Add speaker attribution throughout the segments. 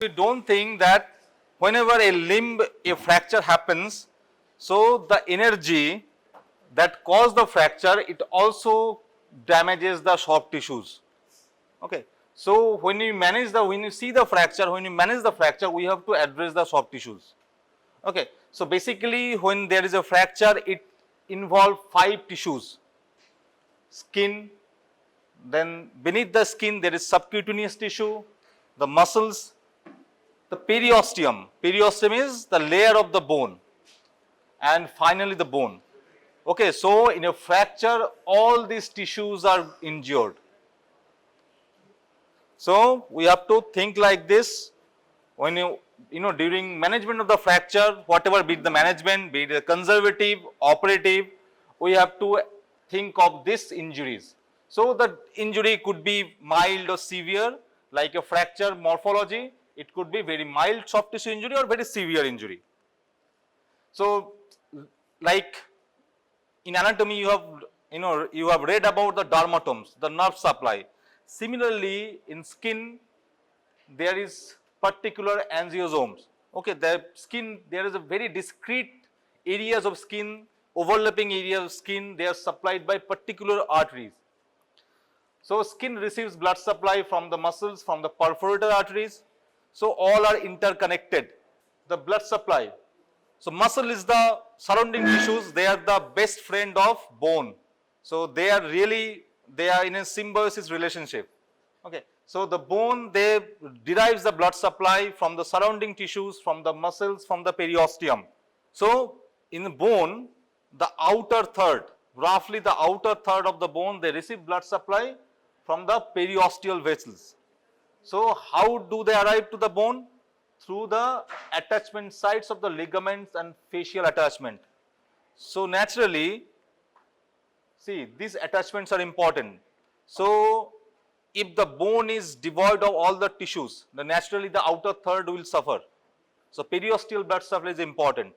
Speaker 1: We don't think that whenever a fracture happens, so the energy that caused the fracture, it also damages the soft tissues. Okay. So when you see the fracture, when you manage the fracture, we have to address the soft tissues. Okay. So basically, when there is a fracture, it involves 5 tissues: skin, then beneath the skin there is subcutaneous tissue, the muscles, the periosteum. Periosteum is the layer of the bone, and finally the bone. Okay, so in a fracture, all these tissues are injured. So we have to think like this when during management of the fracture, whatever be it the management, be it conservative, operative, we have to think of these injuries. So the injury could be mild or severe, like a fracture morphology. It could be very mild soft tissue injury or very severe injury. So, like in anatomy, you have read about the dermatomes, the nerve supply. Similarly, in skin, there is particular angiosomes. Okay, the skin, there is a very discrete areas of skin, overlapping areas of skin, they are supplied by particular arteries. So skin receives blood supply from the muscles, from the perforator arteries. So all are interconnected, the blood supply. So muscle is the surrounding tissues, they are the best friend of bone. So they are in a symbiosis relationship. Okay. So the bone, they derives the blood supply from the surrounding tissues, from the muscles, from the periosteum. So in the bone, the outer third, roughly the outer third of the bone, they receive blood supply from the periosteal vessels. So how do they arrive to the bone? Through the attachment sites of the ligaments and fascial attachment. So naturally, see, these attachments are important. So if the bone is devoid of all the tissues, then naturally the outer third will suffer. So periosteal blood supply is important.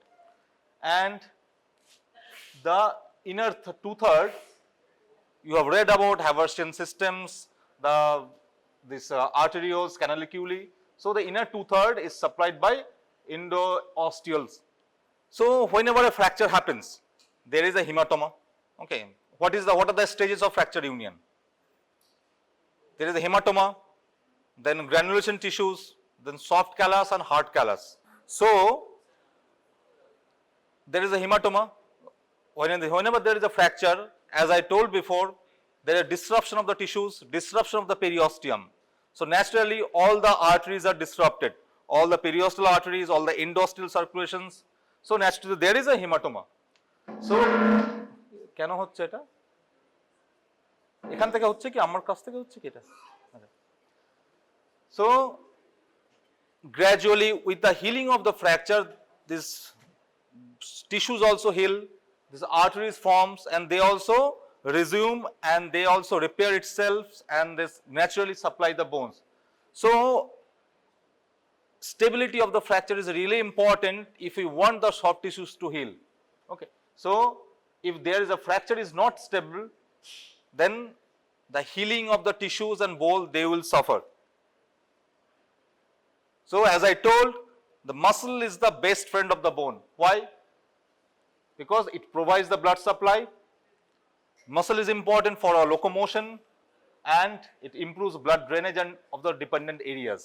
Speaker 1: And the inner two-thirds, you have read about Haversian systems, this arterioles, canaliculi. So the inner two-thirds is supplied by endosteals. So whenever a fracture happens, there is a hematoma. Okay. What are the stages of fracture union? There is a hematoma, then granulation tissues, then soft callus and hard callus. So there is a hematoma. Whenever there is a fracture, as I told before, there is disruption of the tissues, disruption of the periosteum. So naturally, all the arteries are disrupted, all the periosteal arteries, all the endosteal circulations. So naturally, there is a hematoma. So, কেন হচ্ছে এটা? এখান থেকে হচ্ছে কি আমার কাছ থেকে হচ্ছে কি এটা? So gradually, with the healing of the fracture, these tissues also heal, these arteries forms, and they also resume and they also repair itself, and this naturally supply the bones. So stability of the fracture is really important if we want the soft tissues to heal. Okay. So if there is a fracture is not stable, then the healing of the tissues and bone, they will suffer. So as I told, the muscle is the best friend of the bone. Why? Because it provides the blood supply. Muscle is important for our locomotion, and it improves blood drainage and of the dependent areas.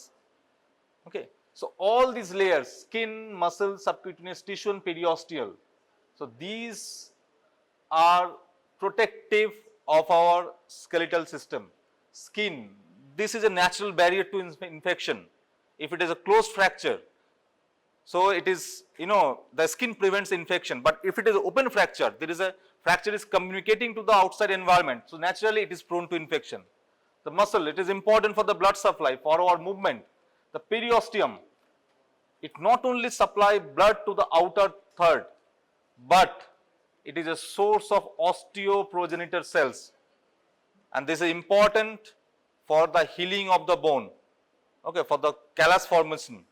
Speaker 1: Okay. So all these layers, skin, muscle, subcutaneous tissue and periosteal. So these are protective of our skeletal system. Skin, this is a natural barrier to infection. If it is a closed fracture, so it is, the skin prevents infection. But if it is an open fracture, fracture is communicating to the outside environment. So naturally it is prone to infection. The muscle, it is important for the blood supply, for our movement. The periosteum, it not only supplies blood to the outer third, but it is a source of osteoprogenitor cells. And this is important for the healing of the bone. Okay, for the callus formation.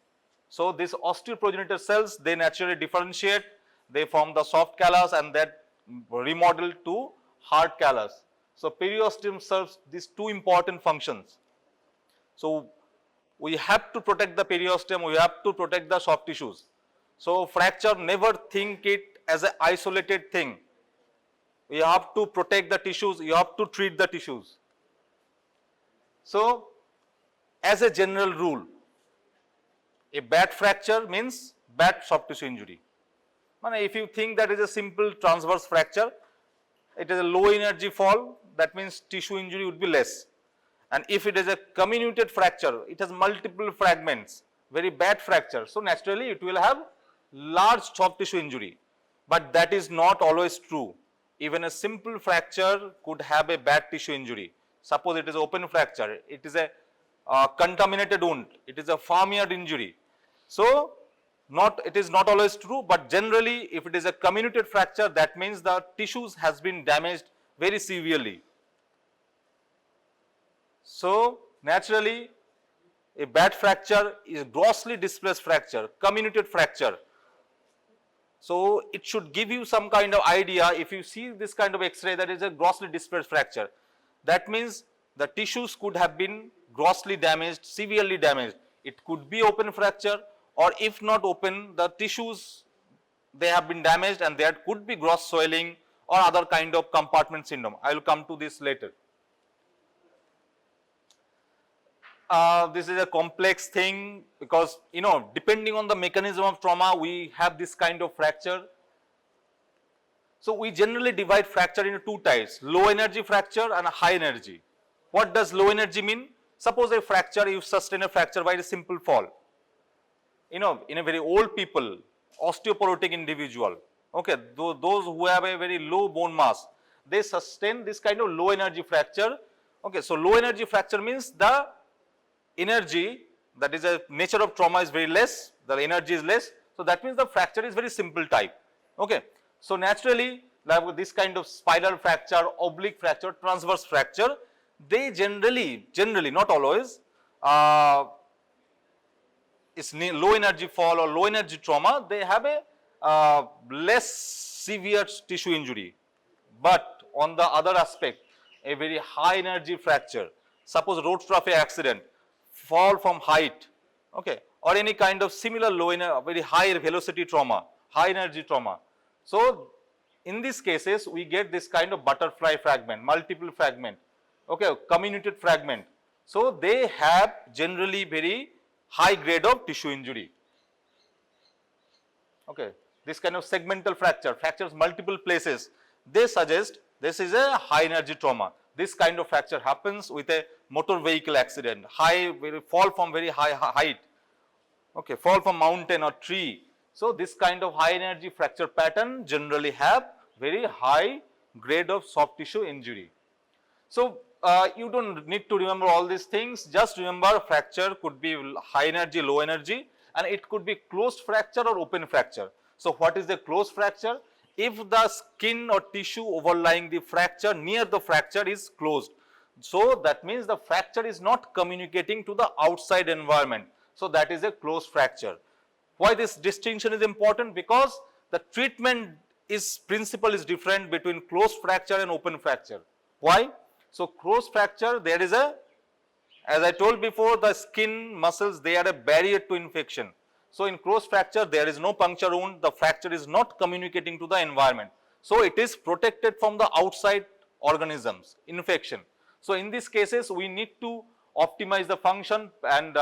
Speaker 1: So these osteoprogenitor cells, they naturally differentiate, they form the soft callus and that remodel to hard callus. So periosteum serves these two important functions. So we have to protect the periosteum, we have to protect the soft tissues. So fracture, never think it as an isolated thing. You have to protect the tissues, you have to treat the tissues. So as a general rule, a bad fracture means bad soft tissue injury. If you think that is a simple transverse fracture, it is a low energy fall, that means tissue injury would be less. And if it is a comminuted fracture, it has multiple fragments, very bad fracture. So naturally it will have large soft tissue injury. But that is not always true. Even a simple fracture could have a bad tissue injury. Suppose it is open fracture, it is a contaminated wound, it is a farmyard injury. So it is not always true, but generally if it is a comminuted fracture, that means the tissues has been damaged very severely. So naturally a bad fracture is grossly displaced fracture, comminuted fracture. So it should give you some kind of idea. If you see this kind of X-ray, that is a grossly displaced fracture. That means the tissues could have been grossly damaged, severely damaged. It could be open fracture, or if not open, the tissues, they have been damaged and there could be gross swelling or other kind of compartment syndrome. I will come to this later. This is a complex thing because, depending on the mechanism of trauma, we have this kind of fracture. So we generally divide fracture into two types, low energy fracture and high energy. What does low energy mean? Suppose a fracture, you sustain a fracture by a simple fall. In a very old people, osteoporotic individual, okay, those who have a very low bone mass, they sustain this kind of low energy fracture. Okay, so low energy fracture means the energy, that is a nature of trauma, is very less, the energy is less. So that means the fracture is very simple type. Okay, so naturally like this kind of spiral fracture, oblique fracture, transverse fracture, they generally not always, it's low energy fall or low energy trauma, they have a less severe tissue injury. But on the other aspect, a very high energy fracture, suppose road traffic accident, fall from height, okay, or any kind of similar very high velocity trauma, high energy trauma. So in these cases, we get this kind of butterfly fragment, multiple fragment, okay, comminuted fragment. So they have generally very high grade of tissue injury. Okay, this kind of segmental fracture, fractures multiple places, they suggest this is a high energy trauma. This kind of fracture happens with a motor vehicle accident, fall from very high height, okay, fall from mountain or tree. So this kind of high energy fracture pattern generally have very high grade of soft tissue injury. So you don't need to remember all these things, just remember fracture could be high energy, low energy, and it could be closed fracture or open fracture. So what is the closed fracture? If the skin or tissue overlying the fracture near the fracture is closed. So that means the fracture is not communicating to the outside environment. So that is a closed fracture. Why this distinction is important? Because the treatment principle is different between closed fracture and open fracture. Why? So closed fracture, there is as I told before, the skin muscles, they are a barrier to infection. So in closed fracture, there is no puncture wound, the fracture is not communicating to the environment. So it is protected from the outside organisms, infection. So in these cases, we need to optimize the function, and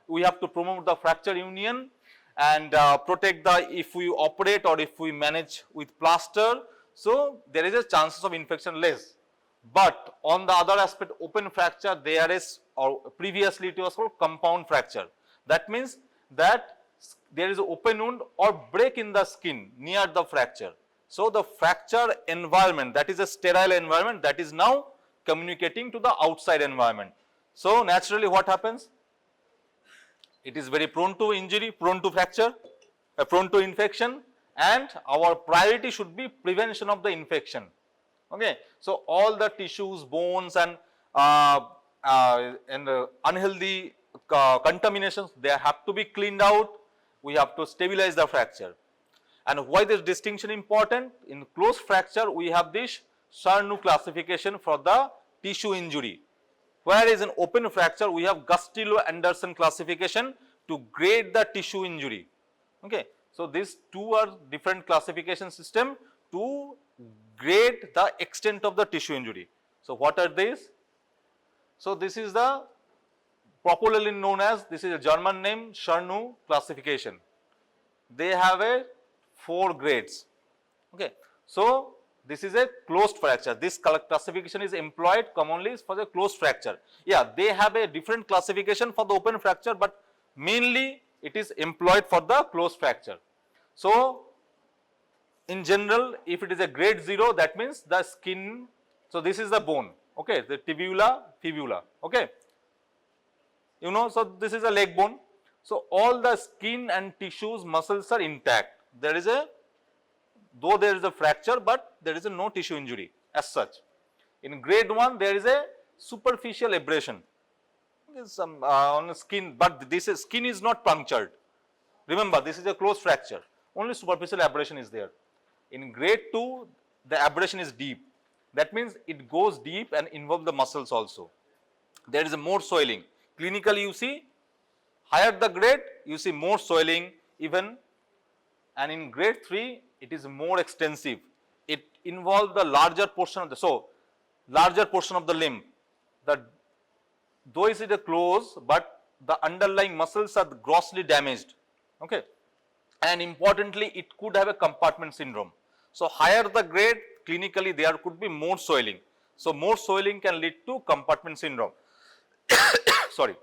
Speaker 1: we have to promote the fracture union and protect if we operate or if we manage with plaster, so there is a chances of infection less. But on the other aspect, open fracture, there is, or previously it was called compound fracture. That means that there is an open wound or break in the skin near the fracture. So the fracture environment, that is a sterile environment, that is now communicating to the outside environment. So naturally what happens? It is very prone to injury, prone to fracture, prone to infection, and our priority should be prevention of the infection. Okay, so all the tissues, bones, and unhealthy contaminations, they have to be cleaned out. We have to stabilize the fracture. And why this distinction important? In closed fracture, we have this Tscherne classification for the tissue injury. Whereas in open fracture, we have Gustilo-Anderson classification to grade the tissue injury. Okay. So, these two are different classification system to grade the extent of the tissue injury. So, what are these? So, this is the popularly known as, this is a German name, Tscherne classification. They have a 4 grades. Okay. So, this is a closed fracture. This classification is employed commonly for the closed fracture. Yeah, they have a different classification for the open fracture, but mainly it is employed for the closed fracture. So, in general, if it is a grade 0, that means the skin, so this is the bone, okay, the tibula, fibula, okay. You know, so this is a leg bone. So, all the skin and tissues, muscles are intact. There is a, though there is a fracture, but there is a no tissue injury as such. In grade 1, there is a superficial abrasion some on the skin, but this is, skin is not punctured. Remember, this is a closed fracture. Only superficial abrasion is there. In grade 2, the abrasion is deep. That means it goes deep and involves the muscles also. There is a more swelling. Clinically, you see, higher the grade, you see more swelling even, and in grade 3, it is more extensive. It involves the larger portion of the, so larger portion of the limb. Though it is a close, but the underlying muscles are grossly damaged. Okay. And importantly, it could have a compartment syndrome. So, higher the grade, clinically there could be more swelling. So, more swelling can lead to compartment syndrome. Sorry.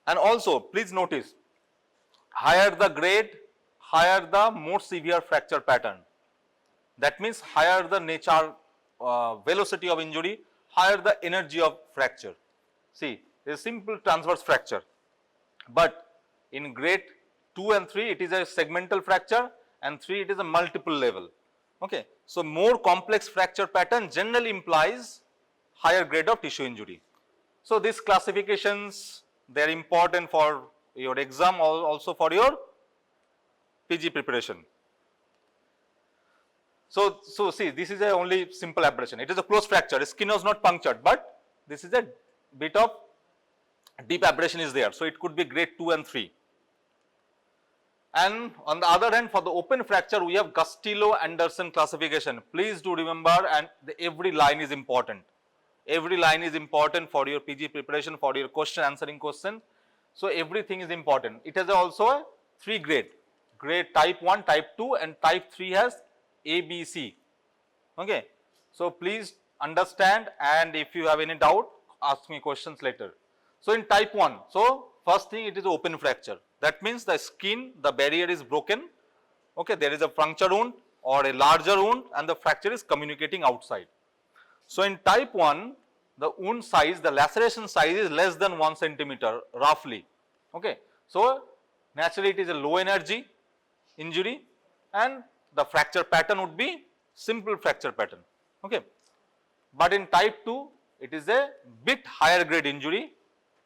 Speaker 1: And also, please notice, higher the grade, higher the more severe fracture pattern. That means higher the nature, velocity of injury, higher the energy of fracture. See, a simple transverse fracture, but in grade 2 and 3, it is a segmental fracture, and 3, it is a multiple level. Okay. So, more complex fracture pattern generally implies higher grade of tissue injury. So, these classifications, they are important for your exam, also for your PG preparation. So see, this is a only simple abrasion. It is a closed fracture, skin was not punctured, but this is a bit of deep abrasion is there. So, it could be grade 2 and 3. And on the other hand, for the open fracture, we have Gustilo-Anderson classification. Please do remember, and every line is important. Every line is important for your PG preparation, for your question, answering question. So, everything is important. It has also a 3 grade, grade type 1, type 2, and type 3 has A, B, C. Okay. So, please understand, and if you have any doubt, ask me questions later. So, in type 1, so first thing, it is open fracture. That means the skin, the barrier is broken. Okay, there is a puncture wound or a larger wound, and the fracture is communicating outside. So, in type 1, the wound size, the laceration size is less than 1 centimeter roughly. Okay. So, naturally it is a low energy injury, and the fracture pattern would be simple fracture pattern. Okay. But in type 2, it is a bit higher grade injury.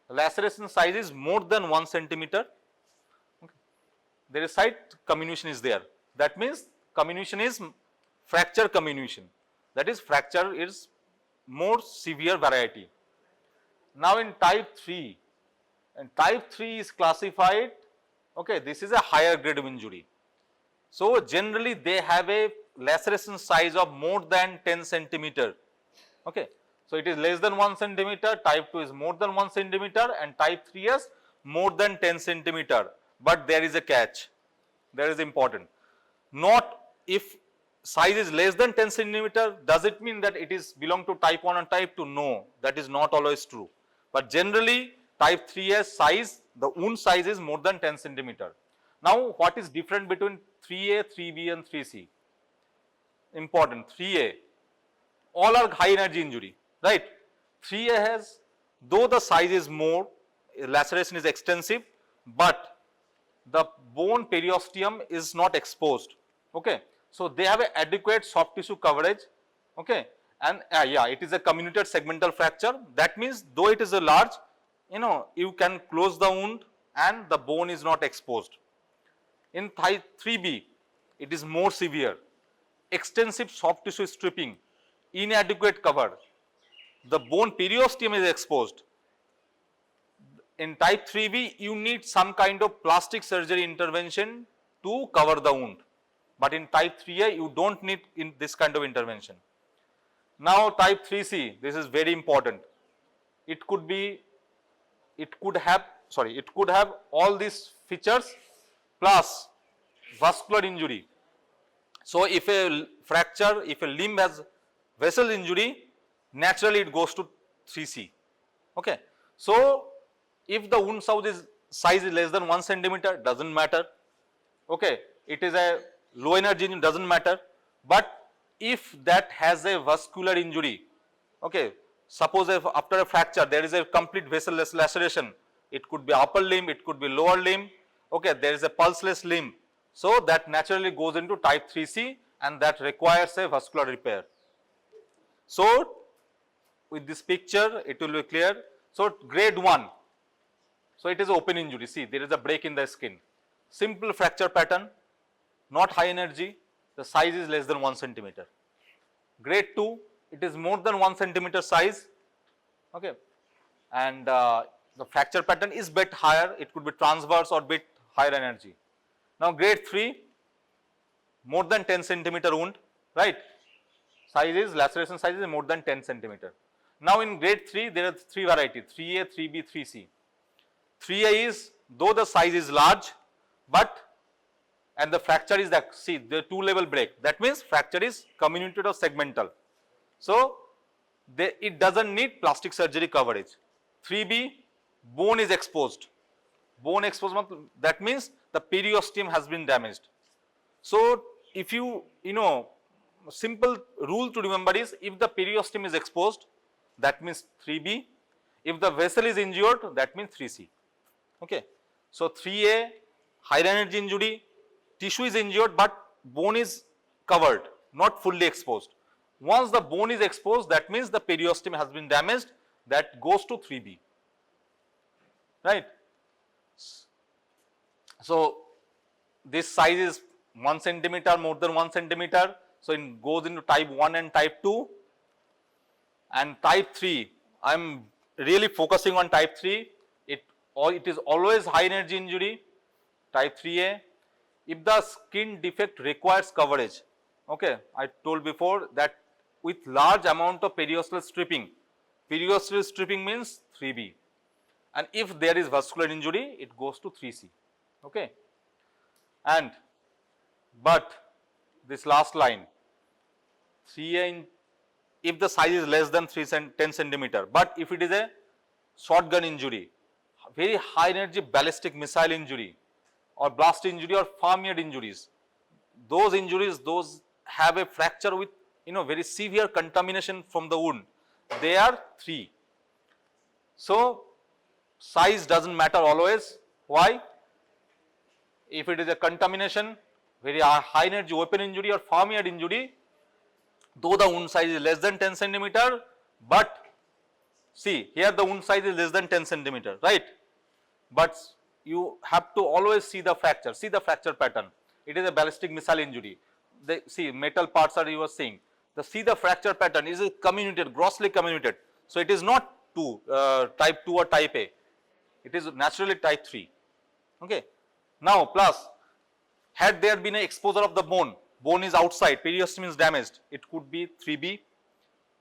Speaker 1: Laceration size is more than 1 centimeter. Okay. There is site comminution is there. That means comminution is fracture comminution. That is, fracture is more severe variety. Now, in type 3, and type 3 is classified, okay, this is a higher grade of injury. So, generally they have a laceration size of more than 10 centimeter. Okay. So, it is less than 1 centimeter, type 2 is more than 1 centimeter, and type 3 is more than 10 centimeter. But there is a catch, that is important. Not if size is less than 10 centimeter, does it mean that it is belong to type 1 and type 2? No, that is not always true. But generally type 3 has size, the wound size is more than 10 centimeter. Now, what is different between 3A, 3B and 3C? Important, 3A, all are high energy injury, right? 3A has, though the size is more, laceration is extensive, but the bone periosteum is not exposed. Okay. So, they have a adequate soft tissue coverage. Okay. And yeah, it is a comminuted segmental fracture. That means, though it is a large, you can close the wound and the bone is not exposed. In type 3B, it is more severe, extensive soft tissue stripping, inadequate cover, the bone periosteum is exposed, in type 3B, you need some kind of plastic surgery intervention to cover the wound. But in type 3A, you don't need this kind of intervention. Now type 3C, this is very important. It could have all these features plus vascular injury. So if a fracture, if a limb has vessel injury, naturally it goes to 3C. Okay. So if the wound size is less than 1 centimeter, doesn't matter. Okay. It is a low energy injury, doesn't matter. But if that has a vascular injury, okay, suppose if after a fracture there is a complete vessel-less laceration, it could be upper limb, it could be lower limb, okay, there is a pulseless limb. So that naturally goes into type 3C and that requires a vascular repair. So with this picture it will be clear. So grade 1, so it is open injury, see there is a break in the skin, simple fracture pattern, not high energy, the size is less than 1 centimeter. Grade 2, it is more than 1 centimeter size, okay, and the fracture pattern is bit higher, it could be transverse or bit higher energy. Now grade 3, more than 10 centimeter wound, right, laceration size is more than 10 centimeter. Now in grade 3, there are 3 varieties, 3A, 3B, 3C. 3A is, though the size is large, but and the fracture is that, see the 2-level break, that means fracture is comminuted or segmental. So it doesn't need plastic surgery coverage. 3B, bone is exposed. Bone exposed, that means the periosteum has been damaged. So if simple rule to remember is, if the periosteum is exposed, that means 3B. If the vessel is injured, that means 3C. Okay. So 3A, higher energy injury, tissue is injured but bone is covered, not fully exposed. Once the bone is exposed, that means the periosteum has been damaged, that goes to 3B, right. So this size is 1 centimeter, more than 1 centimeter, so it goes into type 1 and type 2. And type 3, I am really focusing on type 3, it is always high energy injury, type 3A. If the skin defect requires coverage, okay, I told before that with large amount of periosteal stripping means 3B, and if there is vascular injury, it goes to 3C, okay. And but this last line, 3A, if the size is less than 10 centimeter, but if it is a shotgun injury, very high energy ballistic missile injury, or blast injury or farm-yard injuries, those have a fracture with very severe contamination from the wound, they are 3. So size doesn't matter always. Why? If it is a contamination, very high energy open injury or farm-yard injury, though the wound size is less than 10 centimeter, but see here the wound size is less than 10 centimeter, right, but you have to always see the fracture pattern. It is a ballistic missile injury. See metal parts are you are seeing. See the fracture pattern is comminuted, grossly comminuted. So it is not type 2 or type A. It is naturally type 3. Okay. Now plus, had there been an exposure of the bone is outside, periosteum is damaged, it could be 3B.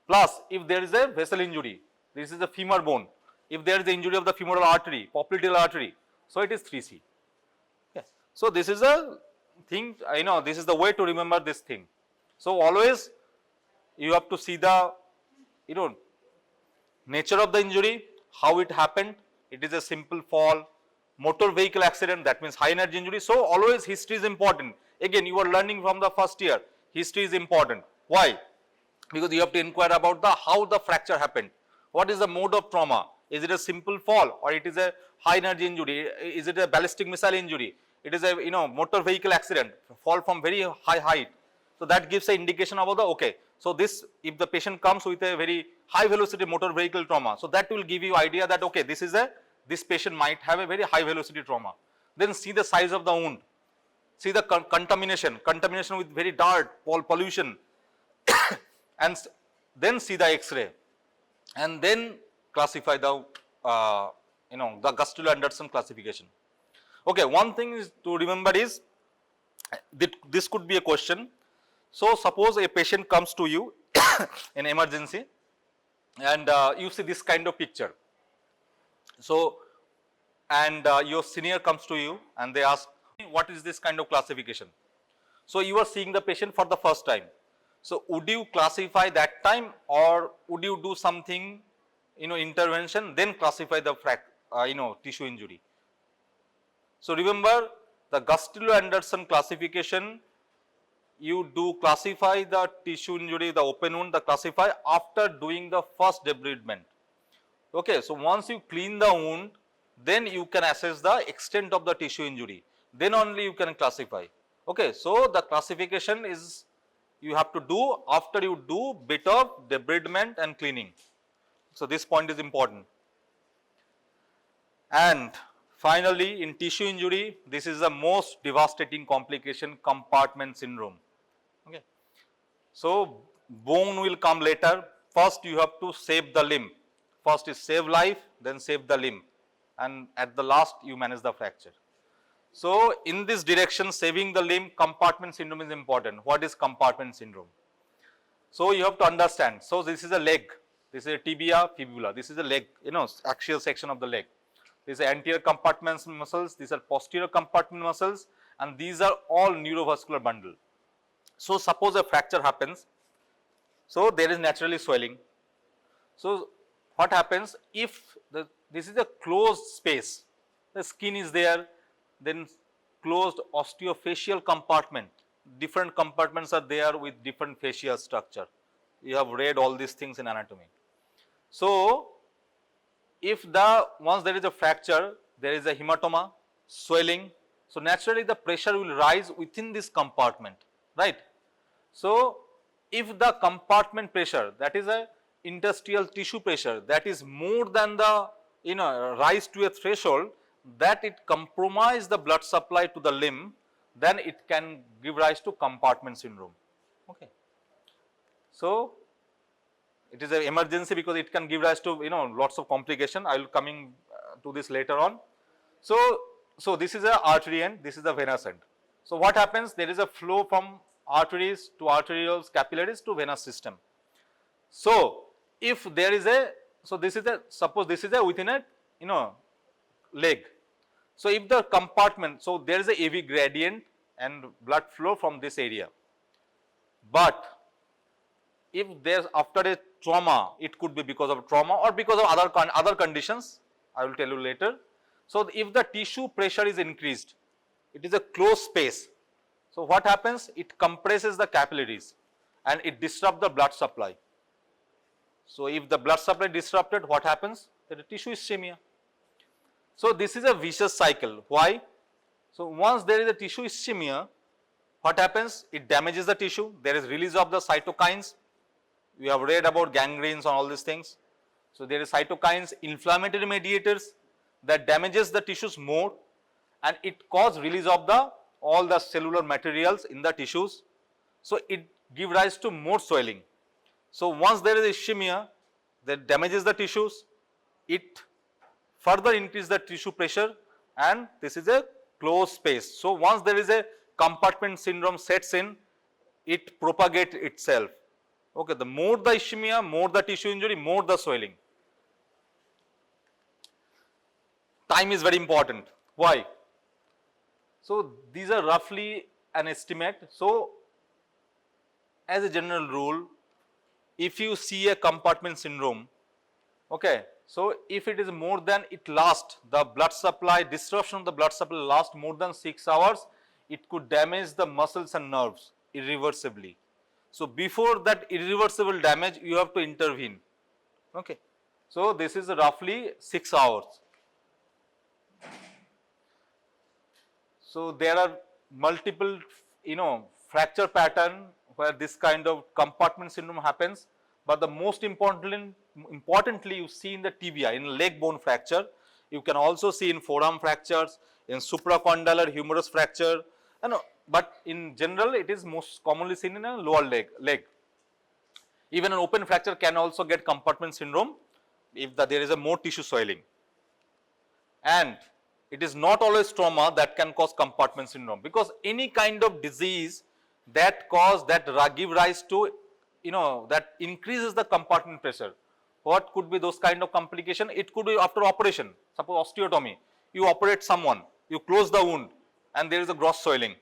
Speaker 1: Plus, if there is a vessel injury, this is the femur bone. If there is the injury of the femoral artery, popliteal artery, so it is 3C. Okay. So this is a thing, this is the way to remember this thing. So always you have to see the, nature of the injury, how it happened. It is a simple fall, motor vehicle accident, that means high energy injury. So always history is important. Again, you are learning from the first year, history is important. Why? Because you have to inquire about how the fracture happened. What is the mode of trauma? Is it a simple fall or it is a high energy injury? Is it a ballistic missile injury? It is a motor vehicle accident, fall from very high height. So that gives an indication about okay. So this, if the patient comes with a very high velocity motor vehicle trauma, so that will give you idea that okay, this patient might have a very high velocity trauma. Then see the size of the wound, see the contamination with very dirt, pollution, and then see the X-ray, and then classify the the Gustilo-Anderson classification. Okay, one thing is to remember is this could be a question. So suppose a patient comes to you in emergency and you see this kind of picture. So and your senior comes to you and they ask, what is this kind of classification? So you are seeing the patient for the first time. So would you classify that time, or would you do something, intervention, then classify the tissue injury? So remember the Gustilo-Anderson classification, you do classify the tissue injury, the open wound, the classify after doing the first debridement. Okay, so once you clean the wound, then you can assess the extent of the tissue injury. Then only you can classify. Okay, so the classification is you have to do after you do bit of debridement and cleaning. So this point is important. And finally, in tissue injury, this is the most devastating complication, compartment syndrome. Okay. So bone will come later. First you have to save the limb. First is save life, then save the limb, and at the last you manage the fracture. So in this direction, saving the limb, compartment syndrome is important. What is compartment syndrome? So you have to understand. So this is a leg. This is a tibia, fibula. This is a leg, axial section of the leg. These are anterior compartment muscles. These are posterior compartment muscles, and these are all neurovascular bundle. So suppose a fracture happens. So there is naturally swelling. So what happens if this is a closed space? The skin is there. Then closed osteofacial compartment, different compartments are there with different fascia structure. You have read all these things in anatomy. So if once there is a fracture, there is a hematoma, swelling, so naturally the pressure will rise within this compartment, right? So if the compartment pressure, that is a interstitial tissue pressure, that is more than the rise to a threshold, that it compromise the blood supply to the limb, then it can give rise to compartment syndrome. Okay. So it is an emergency because it can give rise to lots of complication. I will coming to this later on. So this is a artery end, this is the venous end. So what happens? There is a flow from arteries to arterioles, capillaries to venous system. So if there is suppose this is within a leg. So if the compartment, so there is a AV gradient and blood flow from this area. But if there's after a trauma, it could be because of trauma or because of other conditions, I will tell you later. So if the tissue pressure is increased, it is a closed space. So what happens? It compresses the capillaries and it disrupts the blood supply. So if the blood supply disrupted, what happens? The tissue ischemia. So this is a vicious cycle. Why? So once there is a tissue ischemia, what happens? It damages the tissue. There is release of the cytokines. We have read about gangrenes and all these things. So there is cytokines, inflammatory mediators that damages the tissues more, and it causes release of all the cellular materials in the tissues. So it gives rise to more swelling. So once there is ischemia that damages the tissues, it further increase the tissue pressure, and this is a closed space. So once there is a compartment syndrome sets in, it propagates itself. Okay, the more the ischemia, more the tissue injury, more the swelling. Time is very important. Why? So these are roughly an estimate. So as a general rule, if you see a compartment syndrome, okay, so if it is more than, it lasts, the blood supply, disruption of the blood supply lasts more than 6 hours, it could damage the muscles and nerves irreversibly. So before that irreversible damage, you have to intervene. Okay. So this is roughly 6 hours. So there are multiple, fracture pattern where this kind of compartment syndrome happens, but the most importantly you see in the tibia, in leg bone fracture. You can also see in forearm fractures, in supracondylar humerus fracture, but in general it is most commonly seen in a lower leg. Even an open fracture can also get compartment syndrome if there is a more tissue swelling. And it is not always trauma that can cause compartment syndrome, because any kind of disease that give rise to, that increases the compartment pressure. What could be those kind of complication? It could be after operation. Suppose osteotomy, you operate someone, you close the wound and there is a gross swelling,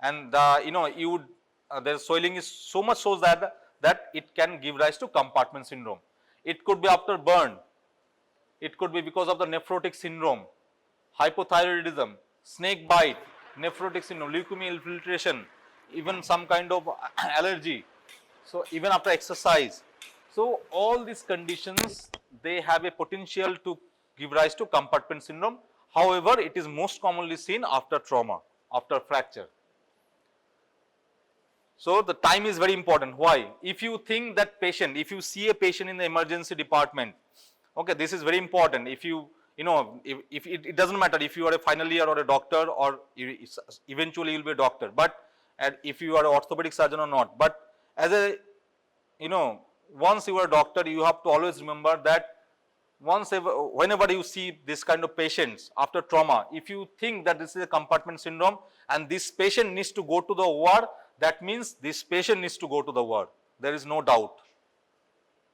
Speaker 1: and the swelling is so much so that it can give rise to compartment syndrome. It could be after burn, it could be because of the nephrotic syndrome, hypothyroidism, snake bite, nephrotic syndrome, leukemia infiltration, even some kind of allergy. So even after exercise. So all these conditions, they have a potential to give rise to compartment syndrome. However, it is most commonly seen after trauma, after fracture. So the time is very important. Why? If you think that patient, if you see a patient in the emergency department, okay, this is very important. If if it doesn't matter if you are a final year or a doctor, or eventually you will be a doctor, but if you are an orthopedic surgeon or not, but as a, once you are a doctor, you have to always remember that whenever you see this kind of patients after trauma, if you think that this is a compartment syndrome and this patient needs to go to the ward, that means this patient needs to go to the ward. There is no doubt.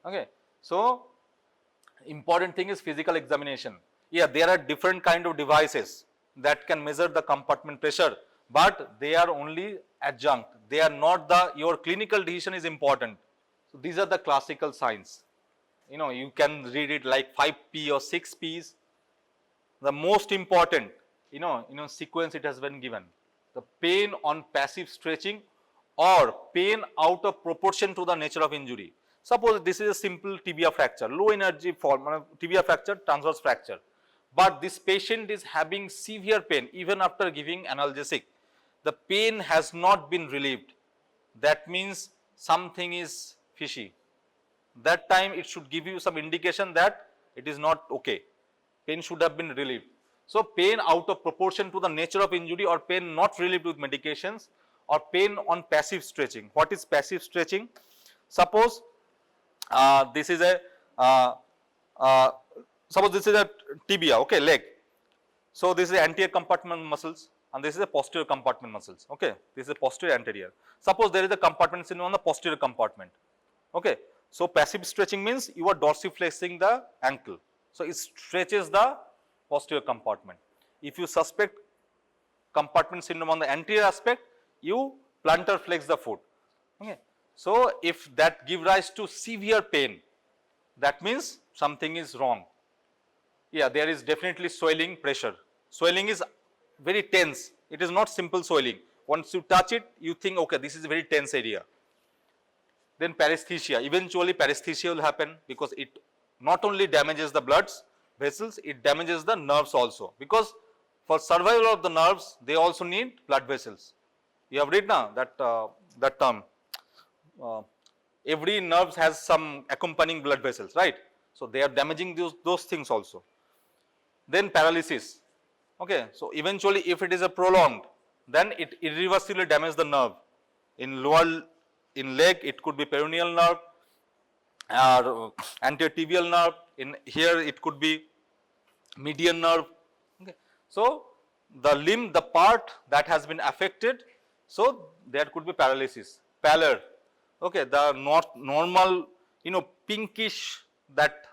Speaker 1: Okay. So important thing is physical examination. Yeah, there are different kind of devices that can measure the compartment pressure, but they are only adjunct. They are not your clinical decision is important. So these are the classical signs. You can read it like 5P or 6Ps. The most important, sequence it has been given. The pain on passive stretching or pain out of proportion to the nature of injury. Suppose this is a simple tibia fracture, low energy form, tibia fracture, transverse fracture. But this patient is having severe pain even after giving analgesic. The pain has not been relieved. That means something is fishy. That time it should give you some indication that it is not okay. Pain should have been relieved. So pain out of proportion to the nature of injury, or pain not relieved with medications, or pain on passive stretching. What is passive stretching? Suppose this is a tibia, okay, leg. So this is anterior compartment muscles and this is a posterior compartment muscles. Okay, this is a posterior anterior. Suppose there is a compartment syndrome on the posterior compartment. Okay, so passive stretching means you are dorsiflexing the ankle. So it stretches the posterior compartment. If you suspect compartment syndrome on the anterior aspect, you plantar flex the foot. Okay. So if that give rise to severe pain, that means something is wrong. Yeah, there is definitely swelling, pressure. Swelling is very tense. It is not simple swelling. Once you touch it, you think, okay, this is a very tense area. Then paresthesia. Eventually paresthesia will happen because it not only damages the blood vessels, it damages the nerves also. Because for survival of the nerves, they also need blood vessels. You have read now that term. Every nerve has some accompanying blood vessels, right? So they are damaging those things also. Then paralysis. Okay, so eventually if it is a prolonged, then it irreversibly damages the nerve. In leg, it could be peroneal nerve or anterior tibial nerve. In here, it could be median nerve. Okay. So the limb, the part that has been affected, so there could be paralysis, pallor. Okay, the normal, pinkish that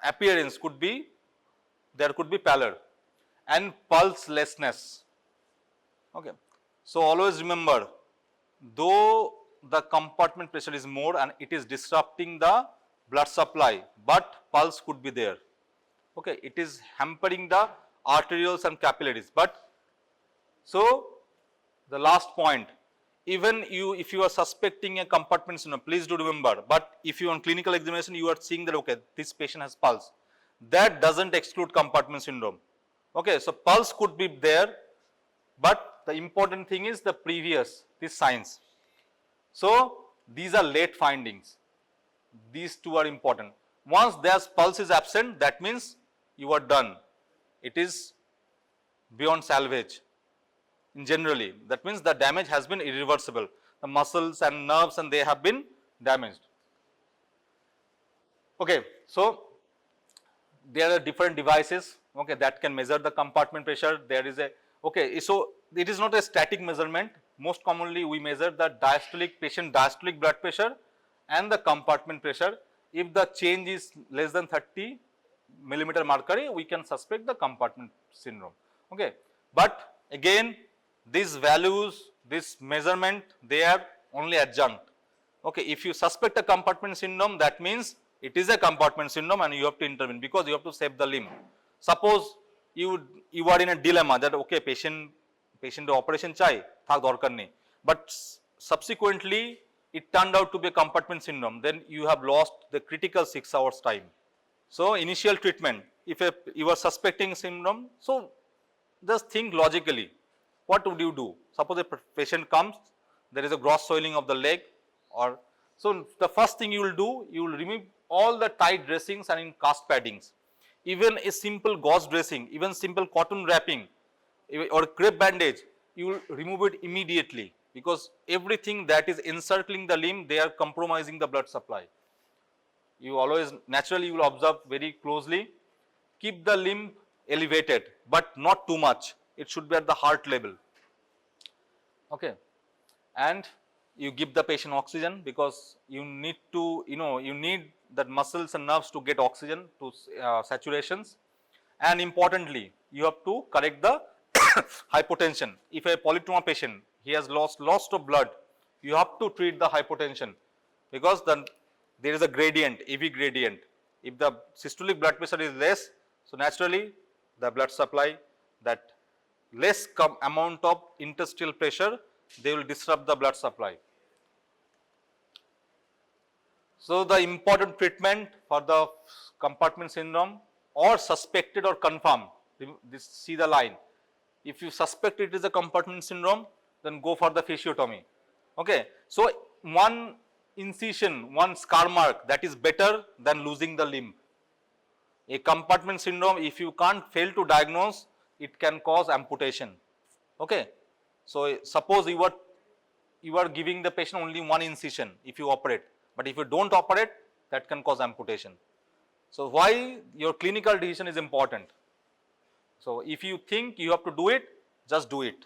Speaker 1: appearance could be, there could be pallor, and pulselessness. Okay, so always remember, though the compartment pressure is more and it is disrupting the blood supply, but pulse could be there. Okay, it is hampering the arterioles and capillaries. But so the last point, even if you are suspecting a compartment syndrome, please do remember, but if you on clinical examination you are seeing that, okay, this patient has pulse, that doesn't exclude compartment syndrome. Okay, so pulse could be there, but the important thing is these signs. So these are late findings. These two are important. Once their pulse is absent, that means you are done. It is beyond salvage. Generally, that means the damage has been irreversible. The muscles and nerves and they have been damaged. Okay, so there are different devices, okay, that can measure the compartment pressure. There is a, okay, so it is not a static measurement. Most commonly we measure the patient diastolic blood pressure and the compartment pressure. If the change is less than 30 millimeter mercury, we can suspect the compartment syndrome, okay. But again, these values, this measurement, they are only adjunct, okay. If you suspect a compartment syndrome, that means it is a compartment syndrome and you have to intervene because you have to save the limb. Suppose you are in a dilemma that, okay, patient operation chai, thak dorkar nei, but subsequently it turned out to be a compartment syndrome, then you have lost the critical 6 hours time. So initial treatment, if you are suspecting syndrome, so just think logically, what would you do? Suppose a patient comes, there is a gross swelling of the leg, or so the first thing you will do, you will remove all the tight dressings and in cast paddings. Even a simple gauze dressing, even simple cotton wrapping or crepe bandage, you will remove it immediately, because everything that is encircling the limb, they are compromising the blood supply. You always, naturally you will observe very closely, keep the limb elevated, but not too much. It should be at the heart level, okay. And you give the patient oxygen, because you need to, you need that muscles and nerves to get oxygen to saturations. And importantly, you have to correct the hypotension. If a polytrauma patient, he has lost of blood, you have to treat the hypotension, because then there is a gradient, AV gradient. If the systolic blood pressure is less, so naturally the blood supply, that less amount of interstitial pressure, they will disrupt the blood supply. So the important treatment for the compartment syndrome, or suspected or confirmed, see the line. If you suspect it is a compartment syndrome, then go for the fasciotomy, okay. So one incision, one scar mark, that is better than losing the limb. A compartment syndrome, if you can't fail to diagnose, it can cause amputation, okay. So suppose you are giving the patient only one incision if you operate, but if you don't operate, that can cause amputation. So why your clinical decision is important. So if you think you have to do it, just do it,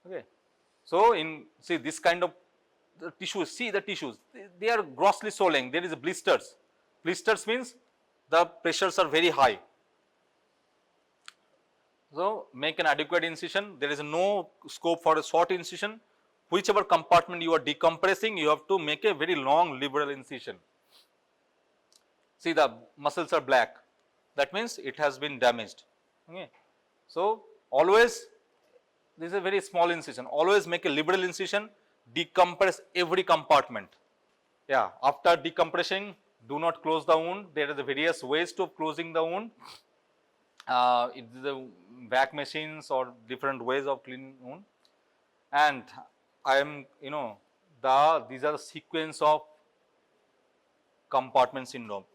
Speaker 1: okay. So see this kind of the tissues, see the tissues, they are grossly swelling, there is blisters. Blisters means the pressures are very high. So make an adequate incision, there is no scope for a short incision. Whichever compartment you are decompressing, you have to make a very long liberal incision. See the muscles are black, that means it has been damaged, okay. So always, this is a very small incision, always make a liberal incision, decompress every compartment. Yeah, after decompressing, do not close the wound. There are the various ways to closing the wound. It is the vac machines or different ways of cleaning wound. And I am, these are the sequence of compartment syndrome.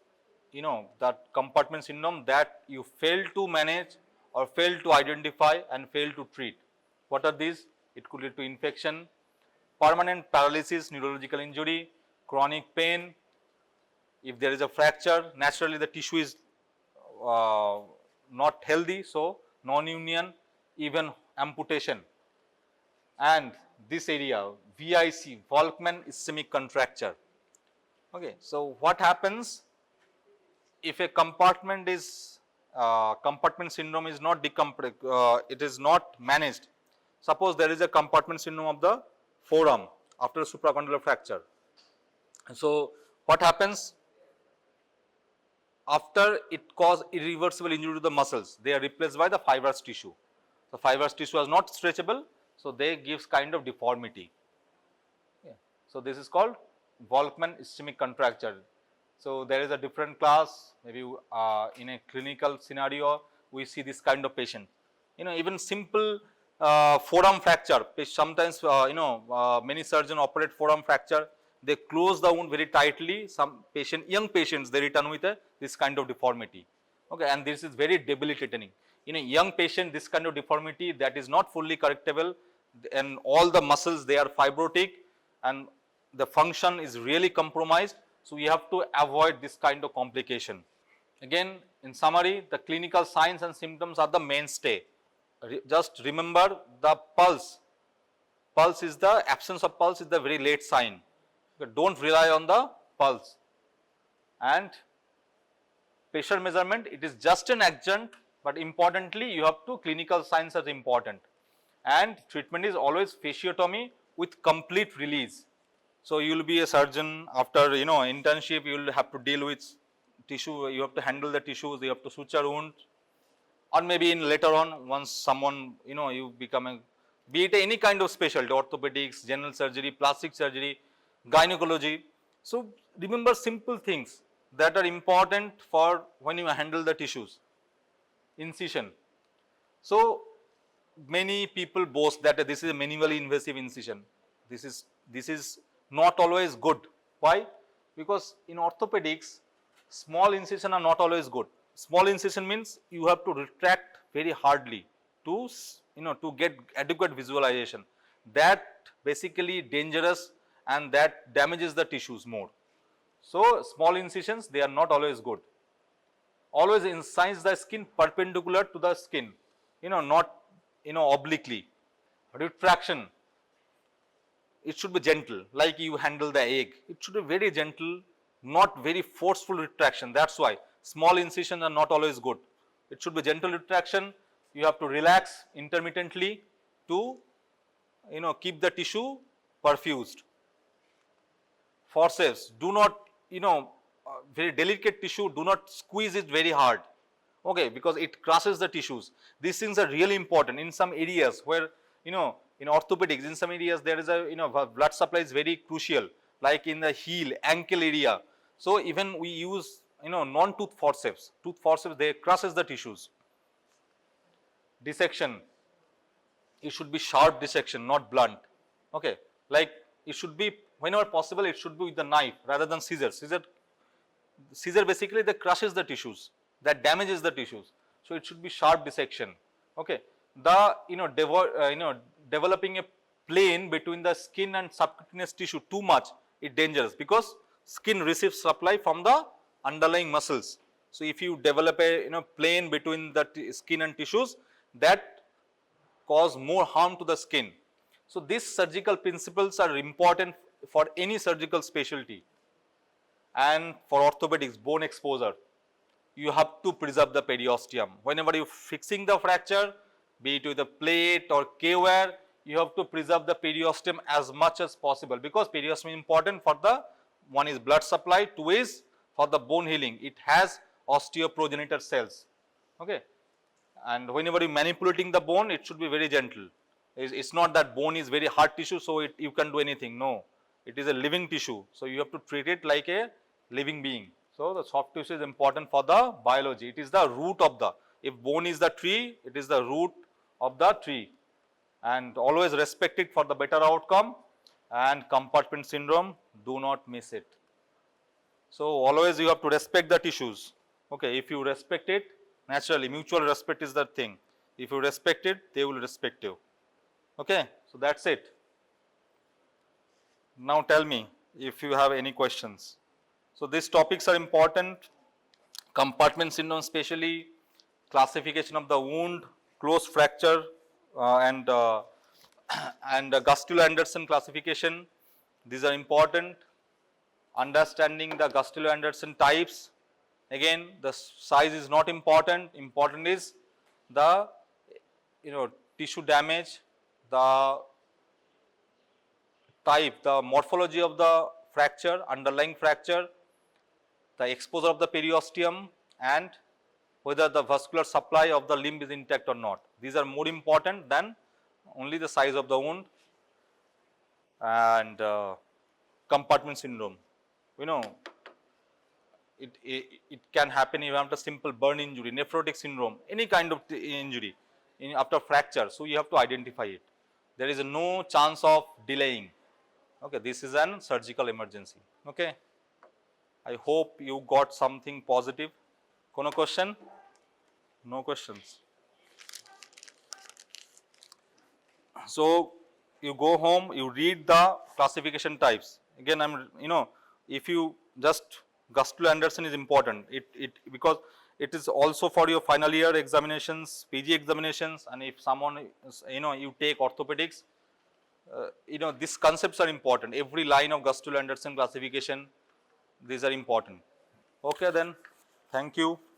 Speaker 1: That compartment syndrome that you fail to manage or fail to identify and fail to treat. What are these? It could lead to infection, permanent paralysis, neurological injury, chronic pain. If there is a fracture, naturally the tissue is not healthy, so non-union, even amputation. And this area, VIC, Volkmann Ischemic contracture. Okay, so what happens if a compartment syndrome is not it is not managed? Suppose there is a compartment syndrome of the forearm after a supracondylar fracture. So what happens? After it causes irreversible injury to the muscles, they are replaced by the fibrous tissue. The fibrous tissue is not stretchable, so they gives kind of deformity. Yeah. So this is called Volkmann Ischemic contracture. So there is a different class, maybe in a clinical scenario, we see this kind of patient. Even simple forearm fracture, sometimes many surgeons operate forearm fracture, they close the wound very tightly. Some young patients, they return with this kind of deformity, okay, and this is very debilitating. In a young patient, this kind of deformity that is not fully correctable, and all the muscles, they are fibrotic and the function is really compromised. So we have to avoid this kind of complication. Again, in summary, the clinical signs and symptoms are the mainstay. Just remember the pulse. Pulse is the absence of pulse is the very late sign. Don't rely on the pulse. And pressure measurement, it is just an adjunct, but importantly, you have to clinical signs are important. And treatment is always fasciotomy with complete release. So you will be a surgeon after internship. You will have to deal with tissue. You have to handle the tissues. You have to suture wounds, or maybe in later on once someone you become a be it any kind of specialty, orthopedics, general surgery, plastic surgery, gynecology. So remember simple things that are important for when you handle the tissues. Incision. So many people boast that this is a minimally invasive incision. This is not always good. Why? Because in orthopedics, small incision are not always good. Small incision means you have to retract very hardly to to get adequate visualization. That basically dangerous and that damages the tissues more. So small incisions, they are not always good. Always incise the skin perpendicular to the skin, not obliquely. Retraction, it should be gentle, like you handle the egg. It should be very gentle, not very forceful retraction. That's why small incisions are not always good. It should be gentle retraction. You have to relax intermittently to keep the tissue perfused. Forceps, do not very delicate tissue, do not squeeze it very hard, okay, because it crushes the tissues. These things are really important in some areas where in orthopedics, in some areas there is a blood supply is very crucial, like in the heel, ankle area. So even we use non-tooth forceps. Tooth forceps, they crushes the tissues. Dissection, it should be sharp dissection, not blunt, okay, like it should be whenever possible it should be with the knife rather than scissors. Scissor basically that crushes the tissues, that damages the tissues. So it should be sharp dissection, okay. The developing a plane between the skin and subcutaneous tissue too much is dangerous, because skin receives supply from the underlying muscles. So if you develop a plane between the skin and tissues, that cause more harm to the skin. So these surgical principles are important for any surgical specialty. And for orthopedics, bone exposure, you have to preserve the periosteum. Whenever you are fixing the fracture, be it with a plate or K-wire, you have to preserve the periosteum as much as possible, because periosteum is important for the, one is blood supply, two is for the bone healing. It has osteoprogenitor cells, okay. And whenever you are manipulating the bone, it should be very gentle. It's not that bone is very hard tissue, so you can do anything. No, it is a living tissue, so you have to treat it like a living being. So the soft tissue is important for the biology. It is the root of the, if bone is the tree, it is the root of the tree, and always respect it for the better outcome. And compartment syndrome, do not miss it. So always you have to respect the tissues, okay. If you respect it, naturally mutual respect is the thing. If you respect it, they will respect you, okay. So that's it. Now tell me if you have any questions. So these topics are important. Compartment syndrome, especially classification of the wound, closed fracture, and Gustilo-Anderson classification. These are important. Understanding the Gustilo-Anderson types. Again, the size is not important. Important is the tissue damage, the type, the morphology of the fracture, underlying fracture, the exposure of the periosteum, and whether the vascular supply of the limb is intact or not. These are more important than only the size of the wound. And compartment syndrome, it can happen even after simple burn injury, nephrotic syndrome, any kind of injury after fracture. So you have to identify it. There is no chance of delaying. Okay, this is an surgical emergency. Okay, I hope you got something positive. Kono question? No questions. So you go home, you read the classification types. Again, if you just Gustilo-Anderson is important. Because it is also for your final year examinations, PG examinations, and if someone is, you take orthopedics, these concepts are important. Every line of Gustilo-Anderson classification, these are important. Okay then, thank you.